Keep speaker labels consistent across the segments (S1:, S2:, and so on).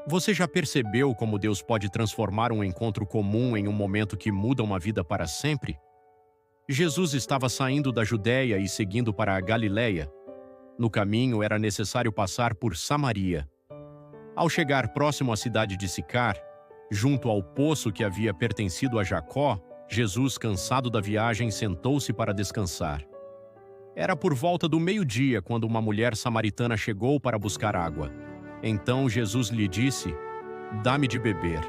S1: Você já percebeu como Deus pode transformar um encontro comum em um momento que muda uma vida para sempre? Jesus estava saindo da Judéia e seguindo para a Galiléia. No caminho era necessário passar por Samaria. Ao chegar próximo à cidade de Sicar, junto ao poço que havia pertencido a Jacó, Jesus, cansado da viagem, sentou-se para descansar. Era por volta do meio-dia quando uma mulher samaritana chegou para buscar água. Então Jesus lhe disse: "Dá-me de beber."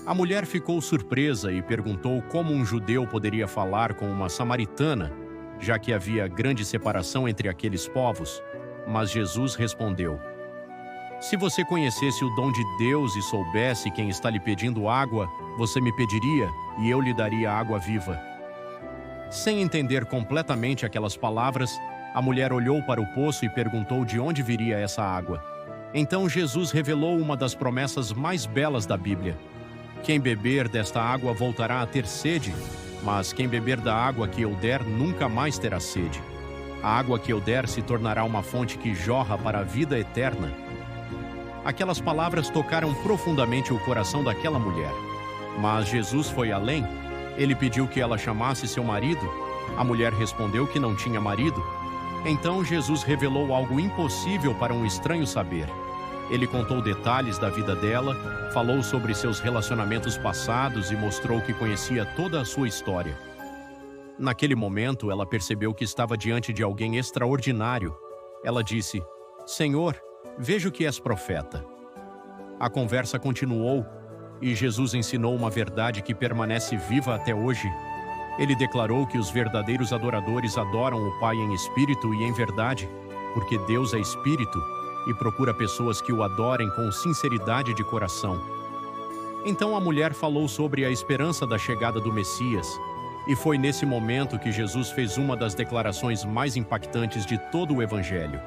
S1: A mulher ficou surpresa e perguntou como um judeu poderia falar com uma samaritana, já que havia grande separação entre aqueles povos. Mas Jesus respondeu: "Se você conhecesse o dom de Deus e soubesse quem está lhe pedindo água, você me pediria e eu lhe daria água viva." Sem entender completamente aquelas palavras, a mulher olhou para o poço e perguntou de onde viria essa água. Então Jesus revelou uma das promessas mais belas da Bíblia: quem beber desta água voltará a ter sede, mas quem beber da água que eu der nunca mais terá sede. A água que eu der se tornará uma fonte que jorra para a vida eterna. Aquelas palavras tocaram profundamente o coração daquela mulher. Mas Jesus foi além. Ele pediu que ela chamasse seu marido. A mulher respondeu que não tinha marido. Então Jesus revelou algo impossível para um estranho saber. Ele contou detalhes da vida dela, falou sobre seus relacionamentos passados e mostrou que conhecia toda a sua história. Naquele momento, ela percebeu que estava diante de alguém extraordinário. Ela disse: "Senhor, vejo que és profeta." A conversa continuou e Jesus ensinou uma verdade que permanece viva até hoje. Ele declarou que os verdadeiros adoradores adoram o Pai em espírito e em verdade, porque Deus é espírito e procura pessoas que o adorem com sinceridade de coração. Então a mulher falou sobre a esperança da chegada do Messias, e foi nesse momento que Jesus fez uma das declarações mais impactantes de todo o Evangelho: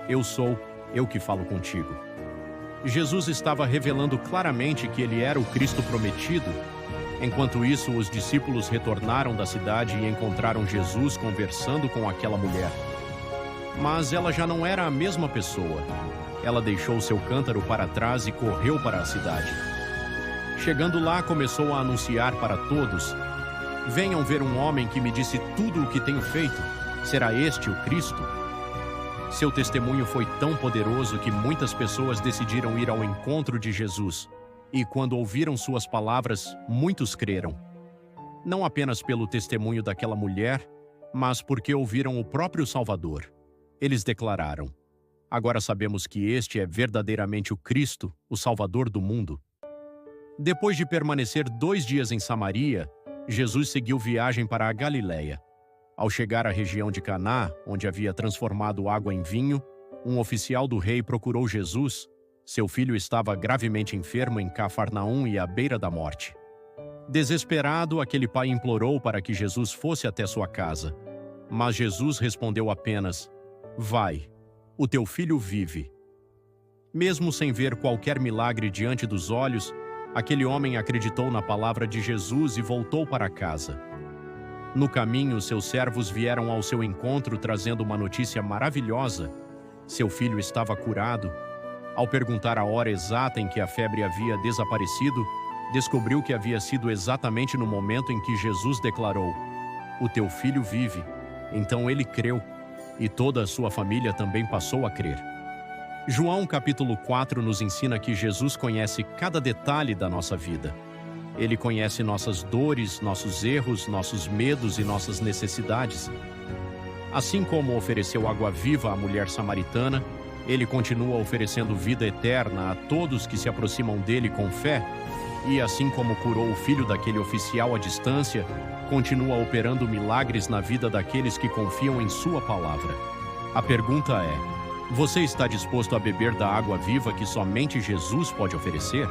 S1: "Eu sou, eu que falo contigo." Jesus estava revelando claramente que ele era o Cristo prometido. Enquanto isso, os discípulos retornaram da cidade e encontraram Jesus conversando com aquela mulher. Mas ela já não era a mesma pessoa. Ela deixou seu cântaro para trás e correu para a cidade. Chegando lá, começou a anunciar para todos: "Venham ver um homem que me disse tudo o que tenho feito. Será este o Cristo?" Seu testemunho foi tão poderoso que muitas pessoas decidiram ir ao encontro de Jesus. E quando ouviram suas palavras, muitos creram. Não apenas pelo testemunho daquela mulher, mas porque ouviram o próprio Salvador. Eles declararam: "Agora sabemos que este é verdadeiramente o Cristo, o Salvador do mundo." Depois de permanecer 2 dias em Samaria, Jesus seguiu viagem para a Galiléia. Ao chegar à região de Caná, onde havia transformado água em vinho, um oficial do rei procurou Jesus. Seu filho estava gravemente enfermo em Cafarnaum e à beira da morte. Desesperado, aquele pai implorou para que Jesus fosse até sua casa. Mas Jesus respondeu apenas: "Vai, o teu filho vive." Mesmo sem ver qualquer milagre diante dos olhos, aquele homem acreditou na palavra de Jesus e voltou para casa. No caminho, seus servos vieram ao seu encontro trazendo uma notícia maravilhosa: seu filho estava curado. Ao perguntar a hora exata em que a febre havia desaparecido, descobriu que havia sido exatamente no momento em que Jesus declarou: "O teu filho vive." Então ele creu, e toda a sua família também passou a crer. João capítulo 4 nos ensina que Jesus conhece cada detalhe da nossa vida. Ele conhece nossas dores, nossos erros, nossos medos e nossas necessidades. Assim como ofereceu água viva à mulher samaritana, ele continua oferecendo vida eterna a todos que se aproximam dele com fé. E assim como curou o filho daquele oficial à distância, continua operando milagres na vida daqueles que confiam em sua palavra. A pergunta é: você está disposto a beber da água viva que somente Jesus pode oferecer?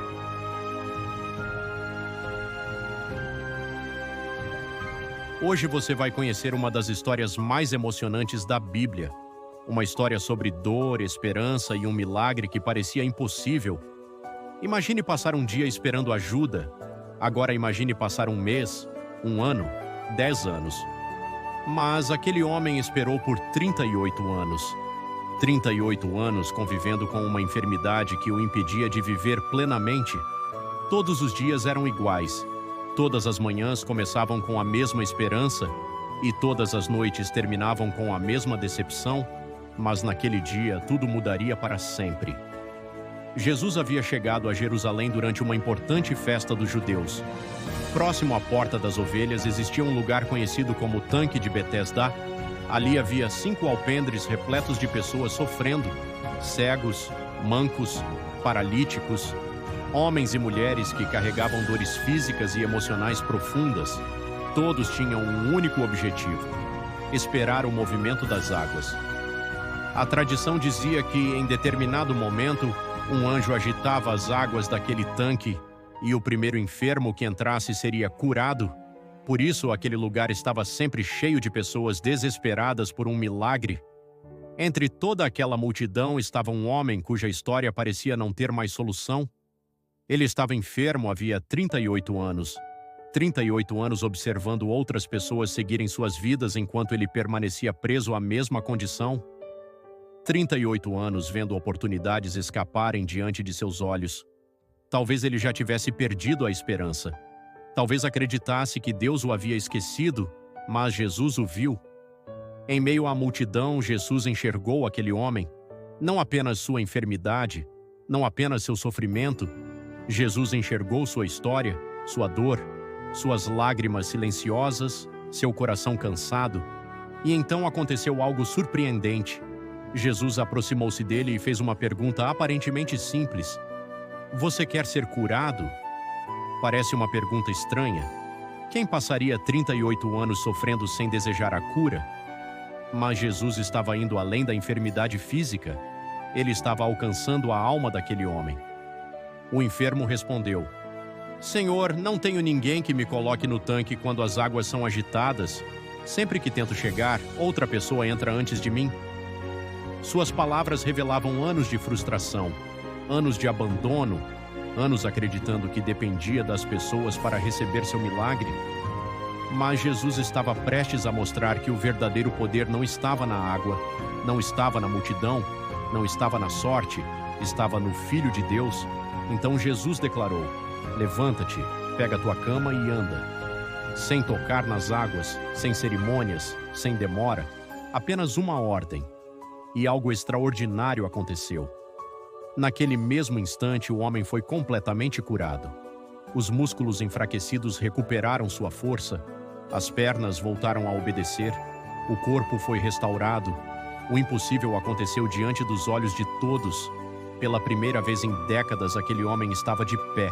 S1: Hoje você vai conhecer uma das histórias mais emocionantes da Bíblia. Uma história sobre dor, esperança e um milagre que parecia impossível. Imagine passar um dia esperando ajuda. Agora imagine passar um mês, um ano, 10 anos. Mas aquele homem esperou por 38 anos. 38 anos convivendo com uma enfermidade que o impedia de viver plenamente. Todos os dias eram iguais. Todas as manhãs começavam com a mesma esperança e todas as noites terminavam com a mesma decepção, mas naquele dia tudo mudaria para sempre. Jesus havia chegado a Jerusalém durante uma importante festa dos judeus. Próximo à Porta das Ovelhas existia um lugar conhecido como Tanque de Betesda. Ali havia 5 alpendres repletos de pessoas sofrendo, cegos, mancos, paralíticos, homens e mulheres que carregavam dores físicas e emocionais profundas. Todos tinham um único objetivo: esperar o movimento das águas. A tradição dizia que, em determinado momento, um anjo agitava as águas daquele tanque e o primeiro enfermo que entrasse seria curado. Por isso, aquele lugar estava sempre cheio de pessoas desesperadas por um milagre. Entre toda aquela multidão estava um homem cuja história parecia não ter mais solução. Ele estava enfermo havia 38 anos. 38 anos observando outras pessoas seguirem suas vidas enquanto ele permanecia preso à mesma condição. 38 anos vendo oportunidades escaparem diante de seus olhos. Talvez ele já tivesse perdido a esperança. Talvez acreditasse que Deus o havia esquecido, mas Jesus o viu. Em meio à multidão, Jesus enxergou aquele homem, não apenas sua enfermidade, não apenas seu sofrimento. Jesus enxergou sua história, sua dor, suas lágrimas silenciosas, seu coração cansado. E então aconteceu algo surpreendente. Jesus aproximou-se dele e fez uma pergunta aparentemente simples: "Você quer ser curado?" Parece uma pergunta estranha. Quem passaria 38 anos sofrendo sem desejar a cura? Mas Jesus estava indo além da enfermidade física. Ele estava alcançando a alma daquele homem. O enfermo respondeu: "Senhor, não tenho ninguém que me coloque no tanque quando as águas são agitadas. Sempre que tento chegar, outra pessoa entra antes de mim." Suas palavras revelavam anos de frustração, anos de abandono, anos acreditando que dependia das pessoas para receber seu milagre. Mas Jesus estava prestes a mostrar que o verdadeiro poder não estava na água, não estava na multidão, não estava na sorte, estava no Filho de Deus. Então Jesus declarou: "Levanta-te, pega a tua cama e anda." Sem tocar nas águas, sem cerimônias, sem demora, apenas uma ordem. E algo extraordinário aconteceu. Naquele mesmo instante, o homem foi completamente curado. Os músculos enfraquecidos recuperaram sua força, as pernas voltaram a obedecer, o corpo foi restaurado. O impossível aconteceu diante dos olhos de todos. Pela primeira vez em décadas, aquele homem estava de pé.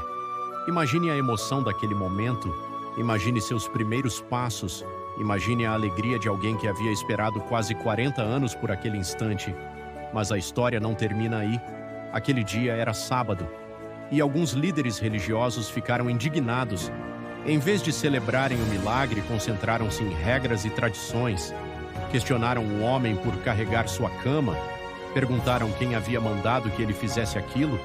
S1: Imagine a emoção daquele momento. Imagine seus primeiros passos. Imagine a alegria de alguém que havia esperado quase 40 anos por aquele instante. Mas a história não termina aí. Aquele dia era sábado, e alguns líderes religiosos ficaram indignados. Em vez de celebrarem o milagre, concentraram-se em regras e tradições. Questionaram o homem por carregar sua cama. Perguntaram quem havia mandado que ele fizesse aquilo.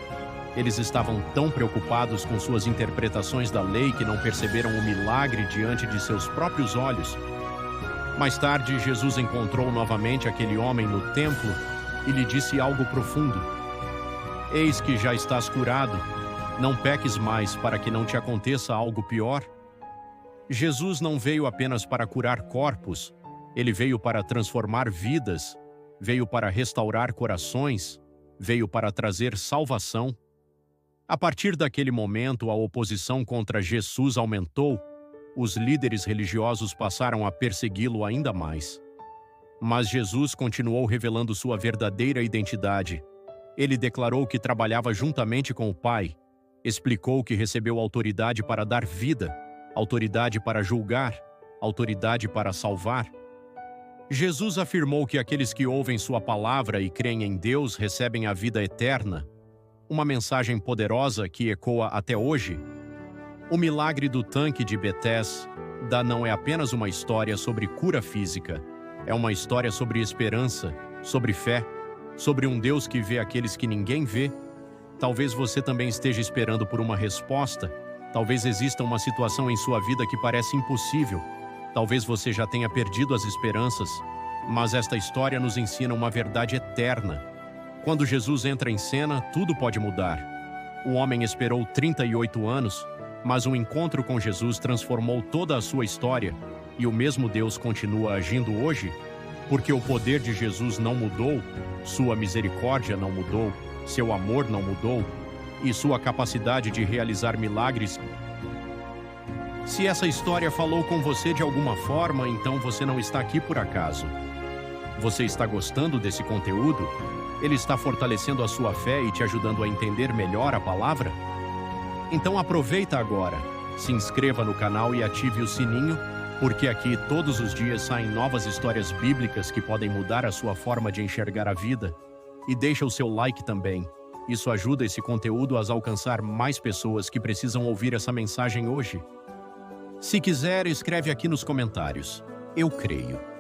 S1: Eles estavam tão preocupados com suas interpretações da lei que não perceberam o milagre diante de seus próprios olhos. Mais tarde, Jesus encontrou novamente aquele homem no templo e lhe disse algo profundo: "Eis que já estás curado. Não peques mais para que não te aconteça algo pior." Jesus não veio apenas para curar corpos. Ele veio para transformar vidas. Veio para restaurar corações. Veio para trazer salvação. A partir daquele momento, a oposição contra Jesus aumentou. Os líderes religiosos passaram a persegui-lo ainda mais. Mas Jesus continuou revelando sua verdadeira identidade. Ele declarou que trabalhava juntamente com o Pai. Explicou que recebeu autoridade para dar vida, autoridade para julgar, autoridade para salvar. Jesus afirmou que aqueles que ouvem sua palavra e creem em Deus recebem a vida eterna. Uma mensagem poderosa que ecoa até hoje. O milagre do tanque de Betesda não é apenas uma história sobre cura física. É uma história sobre esperança, sobre fé, sobre um Deus que vê aqueles que ninguém vê. Talvez você também esteja esperando por uma resposta. Talvez exista uma situação em sua vida que parece impossível. Talvez você já tenha perdido as esperanças. Mas esta história nos ensina uma verdade eterna. Quando Jesus entra em cena, tudo pode mudar. O homem esperou 38 anos, mas um encontro com Jesus transformou toda a sua história, e o mesmo Deus continua agindo hoje, porque o poder de Jesus não mudou, sua misericórdia não mudou, seu amor não mudou, e sua capacidade de realizar milagres. Se essa história falou com você de alguma forma, então você não está aqui por acaso. Você está gostando desse conteúdo? Ele está fortalecendo a sua fé e te ajudando a entender melhor a palavra? Então aproveita agora, se inscreva no canal e ative o sininho, porque aqui todos os dias saem novas histórias bíblicas que podem mudar a sua forma de enxergar a vida. E deixa o seu like também. Isso ajuda esse conteúdo a alcançar mais pessoas que precisam ouvir essa mensagem hoje. Se quiser, escreve aqui nos comentários. Eu creio.